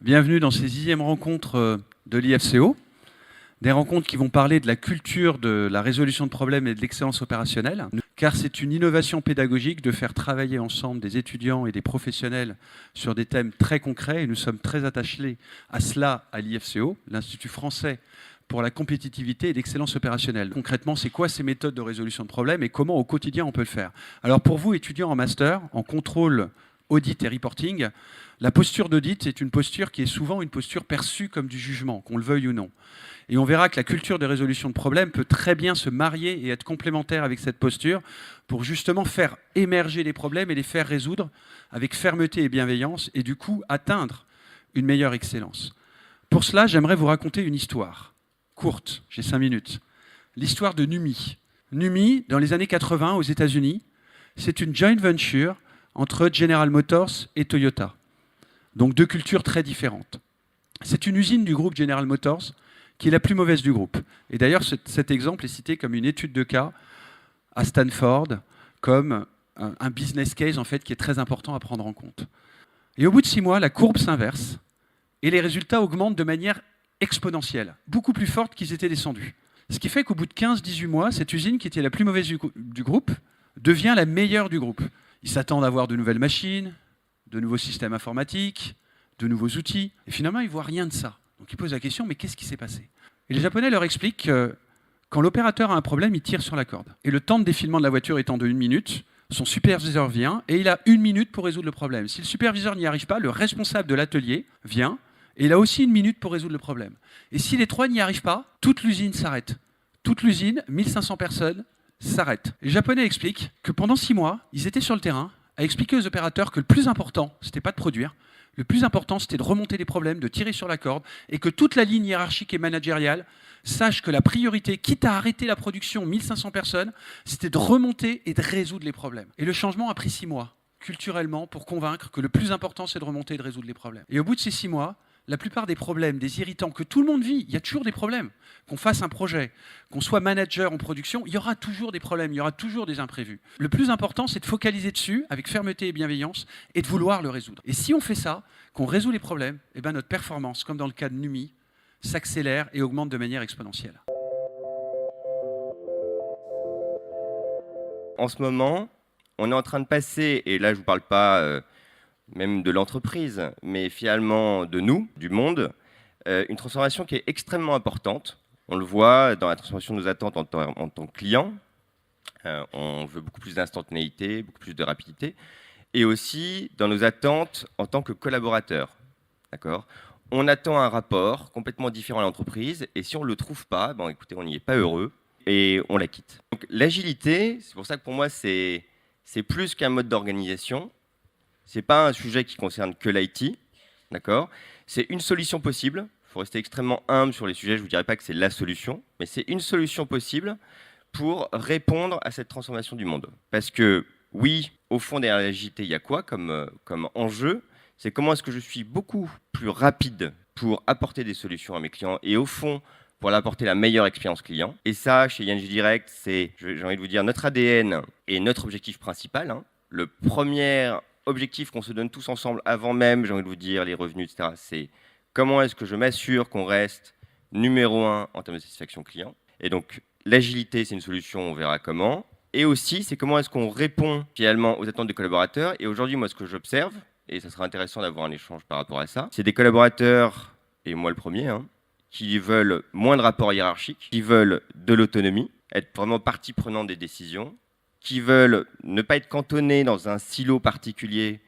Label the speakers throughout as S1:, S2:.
S1: Bienvenue dans ces 10e rencontres de l'IFCO, des rencontres qui vont parler de la culture de la résolution de problèmes et de l'excellence opérationnelle, car c'est une innovation pédagogique de faire travailler ensemble des étudiants et des professionnels sur des thèmes très concrets, et nous sommes très attachés à cela à l'IFCO, l'Institut français pour la compétitivité et l'excellence opérationnelle. Concrètement, c'est quoi ces méthodes de résolution de problèmes et comment au quotidien on peut le faire? Alors pour vous, étudiants en master, en contrôle, audit et reporting, la posture d'audit est une posture qui est souvent une posture perçue comme du jugement, qu'on le veuille ou non. Et on verra que la culture de résolution de problèmes peut très bien se marier et être complémentaire avec cette posture pour justement faire émerger les problèmes et les faire résoudre avec fermeté et bienveillance et du coup atteindre une meilleure excellence. Pour cela, j'aimerais vous raconter une histoire courte, j'ai 5 minutes. L'histoire de Numi. Numi, dans les années 80 aux États-Unis, c'est une joint venture entre General Motors et Toyota. Donc deux cultures très différentes. C'est une usine du groupe General Motors qui est la plus mauvaise du groupe. Et d'ailleurs, cet exemple est cité comme une étude de cas à Stanford, comme un business case en fait, qui est très important à prendre en compte. Et au bout de 6 mois, la courbe s'inverse et les résultats augmentent de manière exponentielle, beaucoup plus forte qu'ils étaient descendus. Ce qui fait qu'au bout de 15-18 mois, cette usine qui était la plus mauvaise du groupe devient la meilleure du groupe. Ils s'attendent à avoir de nouvelles machines, de nouveaux systèmes informatiques, de nouveaux outils. Et finalement, ils ne voient rien de ça. Donc ils posent la question, mais qu'est-ce qui s'est passé? Et les Japonais leur expliquent que quand l'opérateur a un problème, il tire sur la corde. Et le temps de défilement de la voiture étant de 1 minute, son superviseur vient et il a 1 minute pour résoudre le problème. Si le superviseur n'y arrive pas, le responsable de l'atelier vient et il a aussi 1 minute pour résoudre le problème. Et si les 3 n'y arrivent pas, toute l'usine s'arrête. Toute l'usine, 1500 personnes, s'arrêtent. Les Japonais expliquent que pendant 6 mois, ils étaient sur le terrain à expliquer aux opérateurs que le plus important, c'était pas de produire, le plus important, c'était de remonter les problèmes, de tirer sur la corde, et que toute la ligne hiérarchique et managériale sache que la priorité, quitte à arrêter la production 1500 personnes, c'était de remonter et de résoudre les problèmes. Et le changement a pris 6 mois, culturellement, pour convaincre que le plus important, c'est de remonter et de résoudre les problèmes. Et au bout de ces 6 mois, la plupart des problèmes, des irritants que tout le monde vit, il y a toujours des problèmes. Qu'on fasse un projet, qu'on soit manager en production, il y aura toujours des problèmes, il y aura toujours des imprévus. Le plus important, c'est de focaliser dessus avec fermeté et bienveillance et de vouloir le résoudre. Et si on fait ça, qu'on résout les problèmes, eh ben notre performance, comme dans le cas de Numi, s'accélère et augmente de manière exponentielle.
S2: En ce moment, on est en train de passer, et là je ne vous parle pas même de l'entreprise, mais finalement de nous, du monde, une transformation qui est extrêmement importante. On le voit dans la transformation de nos attentes en tant que client. On veut beaucoup plus d'instantanéité, beaucoup plus de rapidité, et aussi dans nos attentes en tant que collaborateur. D'accord ? On attend un rapport complètement différent à l'entreprise, et si on ne le trouve pas, bon, écoutez, on n'y est pas heureux, et on la quitte. Donc, l'agilité, c'est pour ça que pour moi, c'est plus qu'un mode d'organisation. Ce n'est pas un sujet qui concerne que l'IT, d'accord ? C'est une solution possible. Il faut rester extrêmement humble sur les sujets. Je ne vous dirai pas que c'est la solution, mais c'est une solution possible pour répondre à cette transformation du monde. Parce que, oui, au fond, derrière l'agilité, il y a quoi comme enjeu ? C'est comment est-ce que je suis beaucoup plus rapide pour apporter des solutions à mes clients et au fond, pour apporter la meilleure expérience client. Et ça, chez ING Direct, c'est, j'ai envie de vous dire, notre ADN et notre objectif principal. Le premier objectif qu'on se donne tous ensemble avant même, j'ai envie de vous dire, les revenus, etc., c'est comment est-ce que je m'assure qu'on reste numéro 1 en termes de satisfaction client. Et donc, l'agilité, c'est une solution, on verra comment. Et aussi, c'est comment est-ce qu'on répond finalement aux attentes des collaborateurs. Et aujourd'hui, moi, ce que j'observe, et ça sera intéressant d'avoir un échange par rapport à ça, c'est des collaborateurs, et moi le premier, qui veulent moins de rapports hiérarchiques, qui veulent de l'autonomie, être vraiment partie prenante des décisions, qui veulent ne pas être cantonnés dans un silo particulier,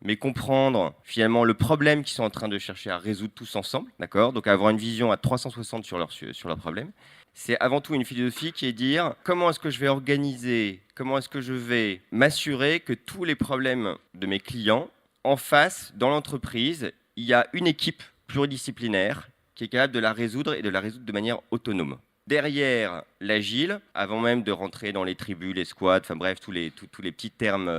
S2: mais comprendre finalement le problème qu'ils sont en train de chercher à résoudre tous ensemble, d'accord ? Donc avoir une vision à 360 sur leur problème. C'est avant tout une philosophie qui est dire comment est-ce que je vais organiser, comment est-ce que je vais m'assurer que tous les problèmes de mes clients, en face, dans l'entreprise, il y a une équipe pluridisciplinaire qui est capable de la résoudre et de la résoudre de manière autonome. Derrière l'agile, avant même de rentrer dans les tribus, les squads, enfin bref, tous les petits termes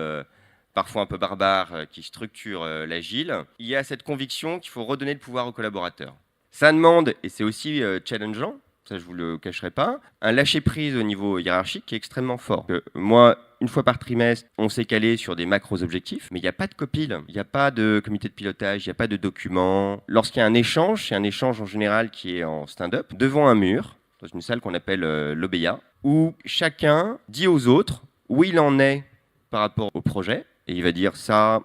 S2: parfois un peu barbares qui structurent l'agile, il y a cette conviction qu'il faut redonner le pouvoir aux collaborateurs. Ça demande, et c'est aussi challengeant, ça je vous le cacherai pas, un lâcher-prise au niveau hiérarchique qui est extrêmement fort. Moi, une fois par trimestre, on s'est calé sur des macros objectifs, mais il n'y a pas de copil, il n'y a pas de comité de pilotage, il n'y a pas de document. Lorsqu'il y a un échange, c'est un échange en général qui est en stand-up, devant un mur, dans une salle qu'on appelle l'OBEA, où chacun dit aux autres où il en est par rapport au projet, et il va dire ça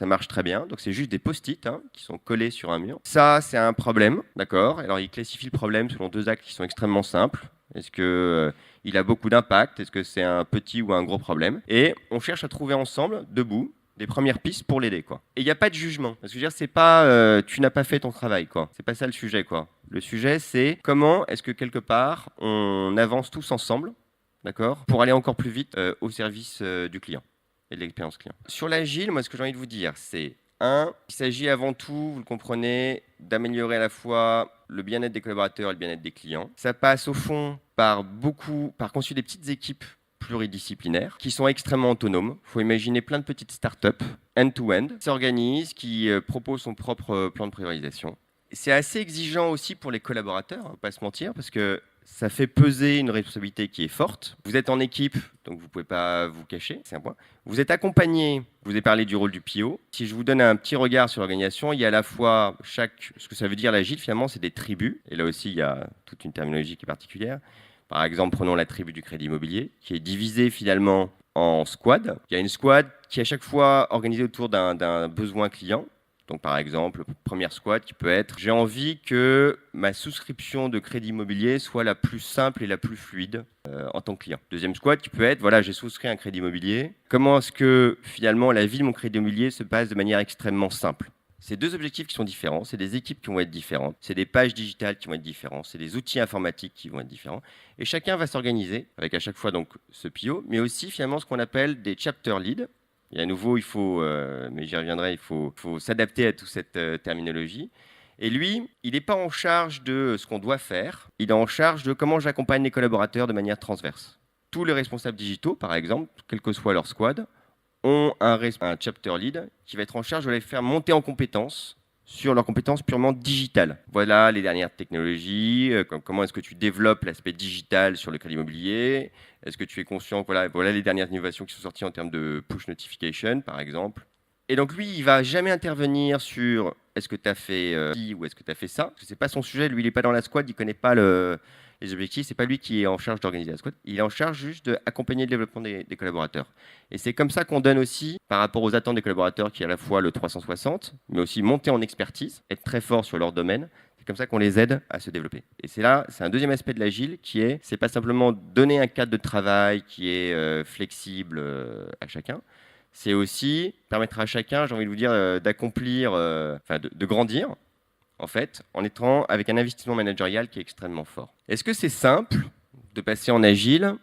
S2: marche très bien. Donc c'est juste des post-it qui sont collés sur un mur. Ça, c'est un problème, d'accord. Alors il classifie le problème selon 2 axes qui sont extrêmement simples. Est-ce que il a beaucoup d'impact? Est-ce que c'est un petit ou un gros problème? Et on cherche à trouver ensemble, debout, des premières pistes pour l'aider, quoi. Et il n'y a pas de jugement. Parce que je veux dire, c'est pas tu n'as pas fait ton travail, quoi. C'est pas ça le sujet, quoi. Le sujet, c'est comment est-ce que quelque part on avance tous ensemble, d'accord, pour aller encore plus vite au service du client et de l'expérience client. Sur l'agile, moi, ce que j'ai envie de vous dire, c'est il s'agit avant tout, vous le comprenez, d'améliorer à la fois le bien-être des collaborateurs et le bien-être des clients. Ça passe au fond par constituer des petites équipes pluridisciplinaires qui sont extrêmement autonomes. Il faut imaginer plein de petites startups end-to-end qui s'organisent, qui proposent son propre plan de priorisation. C'est assez exigeant aussi pour les collaborateurs, on ne va pas se mentir, parce que ça fait peser une responsabilité qui est forte. Vous êtes en équipe, donc vous ne pouvez pas vous cacher, c'est un point. Vous êtes accompagné, je vous ai parlé du rôle du PO. Si je vous donne un petit regard sur l'organisation, il y a à la fois ce que ça veut dire l'agile, finalement, c'est des tribus. Et là aussi, il y a toute une terminologie qui est particulière. Par exemple, prenons la tribu du crédit immobilier, qui est divisée finalement en squads. Il y a une squad qui est à chaque fois organisée autour d'un besoin client. Donc par exemple, première squad qui peut être j'ai envie que ma souscription de crédit immobilier soit la plus simple et la plus fluide en tant que client. Deuxième squad qui peut être voilà, j'ai souscrit un crédit immobilier. Comment est-ce que finalement la vie de mon crédit immobilier se passe de manière extrêmement simple? C'est 2 objectifs qui sont différents, c'est des équipes qui vont être différentes, c'est des pages digitales qui vont être différentes, c'est des outils informatiques qui vont être différents. Et chacun va s'organiser avec à chaque fois donc ce PO, mais aussi finalement ce qu'on appelle des chapter leads. Et à nouveau, il faut, mais j'y reviendrai, il faut s'adapter à toute cette terminologie. Et lui, il n'est pas en charge de ce qu'on doit faire, il est en charge de comment j'accompagne les collaborateurs de manière transverse. Tous les responsables digitaux, par exemple, quel que soit leur squad, ont un chapter lead qui va être en charge de les faire monter en compétences sur leurs compétences purement digitales. Voilà les dernières technologies, comment est-ce que tu développes l'aspect digital sur le crédit immobilier? Est-ce que tu es conscient que voilà les dernières innovations qui sont sorties en termes de push notification, par exemple. Et donc lui, il ne va jamais intervenir sur est-ce que tu as fait ci ou est-ce que tu as fait ça. Parce que ce n'est pas son sujet, lui, il n'est pas dans la squad, il ne connaît pas les objectifs, c'est pas lui qui est en charge d'organiser la squad, il est en charge juste d'accompagner le développement des collaborateurs. Et c'est comme ça qu'on donne aussi, par rapport aux attentes des collaborateurs, qui est à la fois le 360, mais aussi monter en expertise, être très fort sur leur domaine. C'est comme ça qu'on les aide à se développer. Et c'est un deuxième aspect de l'agile c'est pas simplement donner un cadre de travail qui est flexible à chacun, c'est aussi permettre à chacun, j'ai envie de vous dire, d'accomplir, de grandir, en fait, en étant avec un investissement managérial qui est extrêmement fort. Est-ce que c'est simple de passer en agile?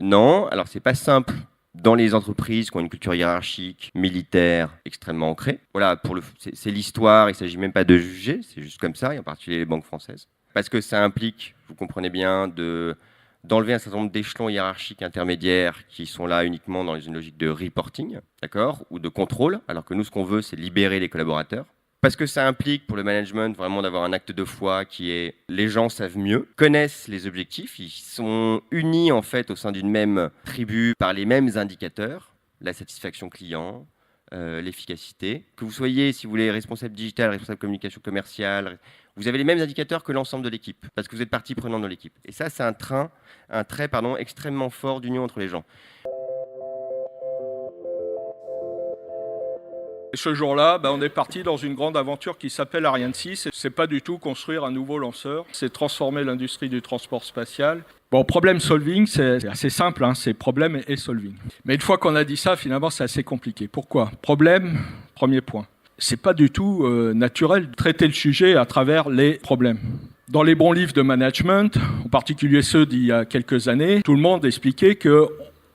S2: Non. Alors, c'est pas simple dans les entreprises qui ont une culture hiérarchique, militaire, extrêmement ancrée. Voilà, c'est l'histoire, il ne s'agit même pas de juger, c'est juste comme ça, et en particulier les banques françaises. Parce que ça implique, vous comprenez bien, d'enlever un certain nombre d'échelons hiérarchiques intermédiaires qui sont là uniquement dans une logique de reporting, d'accord, ou de contrôle, alors que nous, ce qu'on veut, c'est libérer les collaborateurs. Parce que ça implique pour le management vraiment d'avoir un acte de foi qui est les gens savent mieux, connaissent les objectifs, ils sont unis en fait au sein d'une même tribu par les mêmes indicateurs, la satisfaction client, l'efficacité. Que vous soyez, si vous voulez, responsable digital, responsable communication commerciale, vous avez les mêmes indicateurs que l'ensemble de l'équipe, parce que vous êtes partie prenante de l'équipe. Et ça, c'est un trait extrêmement fort d'union entre les gens.
S3: Ce jour-là, on est parti dans une grande aventure qui s'appelle Ariane 6. C'est pas du tout construire un nouveau lanceur, c'est transformer l'industrie du transport spatial. Bon, problem solving, c'est assez simple, c'est problème et solving. Mais une fois qu'on a dit ça, finalement, c'est assez compliqué. Pourquoi? Problème, premier point. C'est pas du tout naturel de traiter le sujet à travers les problèmes. Dans les bons livres de management, en particulier ceux d'il y a quelques années, tout le monde expliquait que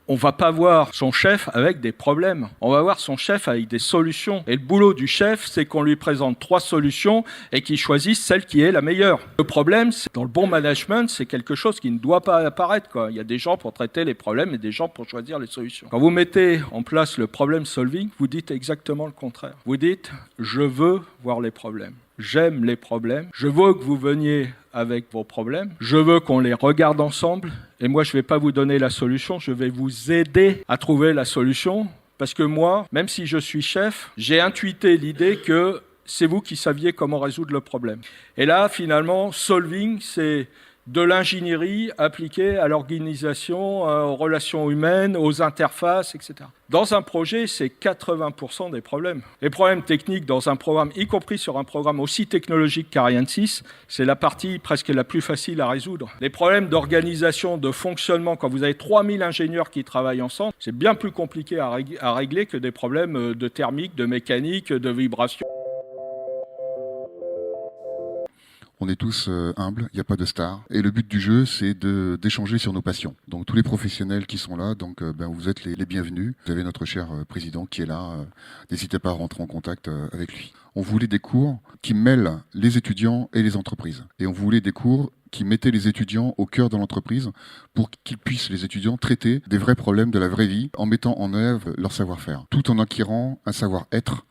S3: on va pas voir son chef avec des problèmes. On va voir son chef avec des solutions. Et le boulot du chef, c'est qu'on lui présente 3 solutions et qu'il choisisse celle qui est la meilleure. Le problème, c'est dans le bon management, c'est quelque chose qui ne doit pas apparaître, quoi. Il y a des gens pour traiter les problèmes et des gens pour choisir les solutions. Quand vous mettez en place le problem solving, vous dites exactement le contraire. Vous dites, je veux voir les problèmes. J'aime les problèmes. Je veux que vous veniez avec vos problèmes. Je veux qu'on les regarde ensemble. Et moi, je ne vais pas vous donner la solution. Je vais vous aider à trouver la solution. Parce que moi, même si je suis chef, j'ai intuité l'idée que c'est vous qui saviez comment résoudre le problème. Et là, finalement, solving, c'est de l'ingénierie appliquée à l'organisation, aux relations humaines, aux interfaces, etc. Dans un projet, c'est 80% des problèmes. Les problèmes techniques dans un programme, y compris sur un programme aussi technologique qu'Ariane 6, c'est la partie presque la plus facile à résoudre. Les problèmes d'organisation, de fonctionnement, quand vous avez 3000 ingénieurs qui travaillent ensemble, c'est bien plus compliqué à régler que des problèmes de thermique, de mécanique, de vibration.
S4: On est tous humbles, il n'y a pas de star. Et le but du jeu, c'est d'échanger sur nos passions. Donc tous les professionnels qui sont là, donc vous êtes les bienvenus. Vous avez notre cher président qui est là. N'hésitez pas à rentrer en contact avec lui. On voulait des cours qui mêlent les étudiants et les entreprises. Et on voulait des cours qui mettaient les étudiants au cœur de l'entreprise pour qu'ils puissent, les étudiants, traiter des vrais problèmes de la vraie vie en mettant en œuvre leur savoir-faire, tout en acquérant un savoir-être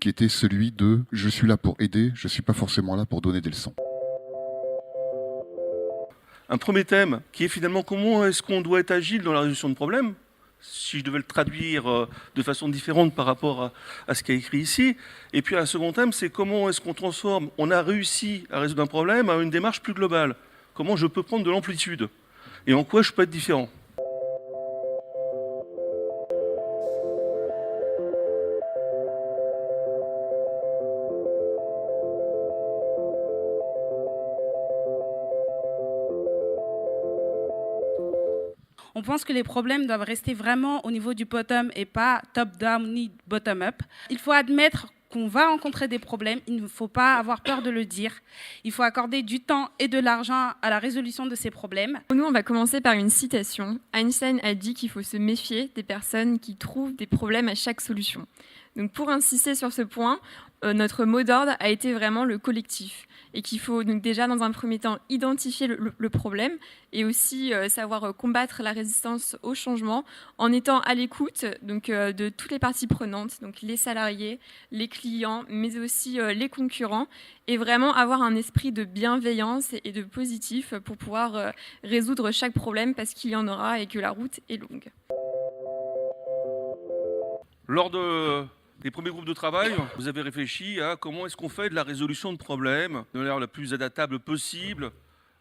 S4: qui était celui de « je suis là pour aider, je ne suis pas forcément là pour donner des leçons ».
S5: Un premier thème qui est finalement comment est-ce qu'on doit être agile dans la résolution de problèmes, si je devais le traduire de façon différente par rapport à ce qui est écrit ici. Et puis un second thème, c'est comment est-ce qu'on transforme, on a réussi à résoudre un problème à une démarche plus globale. Comment je peux prendre de l'amplitude et en quoi je peux être différent.
S6: On pense que les problèmes doivent rester vraiment au niveau du bottom et pas top-down ni bottom-up. Il faut admettre qu'on va rencontrer des problèmes, il ne faut pas avoir peur de le dire. Il faut accorder du temps et de l'argent à la résolution de ces problèmes.
S7: Nous, on va commencer par une citation. Einstein a dit qu'il faut se méfier des personnes qui trouvent des problèmes à chaque solution. Donc pour insister sur ce point, notre mot d'ordre a été vraiment le collectif. Et qu'il faut donc déjà dans un premier temps identifier le problème et aussi savoir combattre la résistance au changement en étant à l'écoute donc, de toutes les parties prenantes, donc les salariés, les clients, mais aussi les concurrents, et vraiment avoir un esprit de bienveillance et de positif pour pouvoir résoudre chaque problème parce qu'il y en aura et que la route est longue.
S5: Lors des premiers groupes de travail, vous avez réfléchi à comment est-ce qu'on fait de la résolution de problèmes de manière la plus adaptable possible,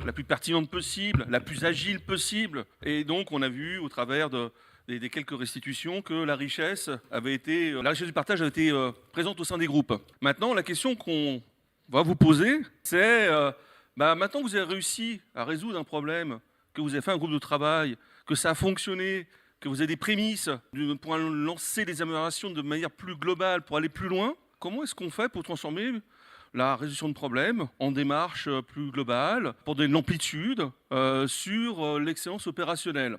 S5: la plus pertinente possible, la plus agile possible. Et donc, on a vu au travers des quelques restitutions que la richesse du partage avait été présente au sein des groupes. Maintenant, la question qu'on va vous poser, c'est maintenant que vous avez réussi à résoudre un problème, que vous avez fait un groupe de travail, que ça a fonctionné, que vous avez des prémices pour lancer des améliorations de manière plus globale, pour aller plus loin, comment est-ce qu'on fait pour transformer la résolution de problèmes en démarche plus globale, pour donner de l'amplitude sur l'excellence opérationnelle ?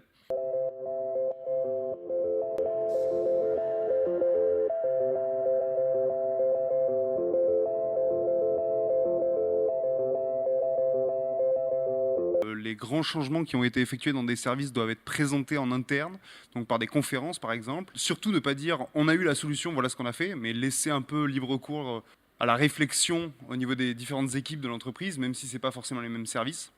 S8: Les grands changements qui ont été effectués dans des services doivent être présentés en interne, donc par des conférences par exemple. Surtout ne pas dire on a eu la solution, voilà ce qu'on a fait, mais laisser un peu libre cours à la réflexion au niveau des différentes équipes de l'entreprise, même si ce n'est pas forcément les mêmes services.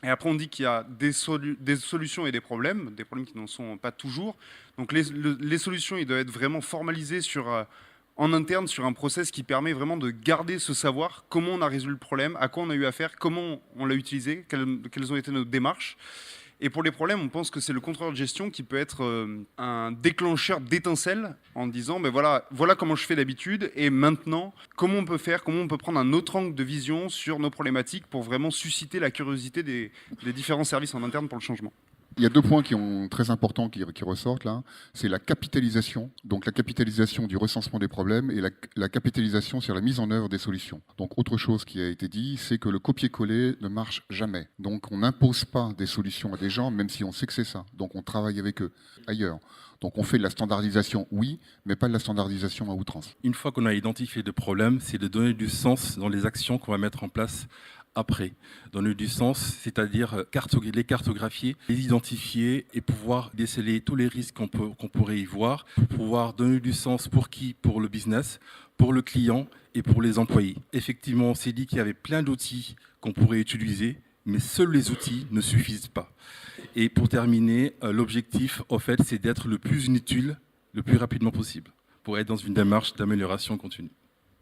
S8: Et après on dit qu'il y a des solutions et des problèmes qui n'en sont pas toujours. Donc les solutions ils doivent être vraiment formalisées en interne sur un process qui permet vraiment de garder ce savoir, comment on a résolu le problème, à quoi on a eu affaire, comment on l'a utilisé, quelles ont été nos démarches. Et pour les problèmes, on pense que c'est le contrôleur de gestion qui peut être un déclencheur d'étincelles en disant voilà comment je fais d'habitude et maintenant, comment on peut faire, comment on peut prendre un autre angle de vision sur nos problématiques pour vraiment susciter la curiosité des différents services en interne pour le changement.
S4: Il y a deux points qui sont très importants qui ressortent là. C'est la capitalisation, donc la capitalisation du recensement des problèmes et la capitalisation sur la mise en œuvre des solutions. Donc autre chose qui a été dit, c'est que le copier-coller ne marche jamais. Donc on n'impose pas des solutions à des gens, même si on sait que c'est ça. Donc on travaille avec eux ailleurs. Donc on fait de la standardisation, oui, mais pas de la standardisation à outrance.
S9: Une fois qu'on a identifié des problèmes, c'est de donner du sens dans les actions qu'on va mettre en place après. Donner du sens, c'est-à-dire les cartographier, les identifier et pouvoir déceler tous les risques qu'on pourrait y voir, pouvoir donner du sens pour qui? Pour le business, pour le client et pour les employés. Effectivement, on s'est dit qu'il y avait plein d'outils qu'on pourrait utiliser, mais seuls les outils ne suffisent pas. Et pour terminer, l'objectif, en fait, c'est d'être le plus utile le plus rapidement possible pour être dans une démarche d'amélioration continue.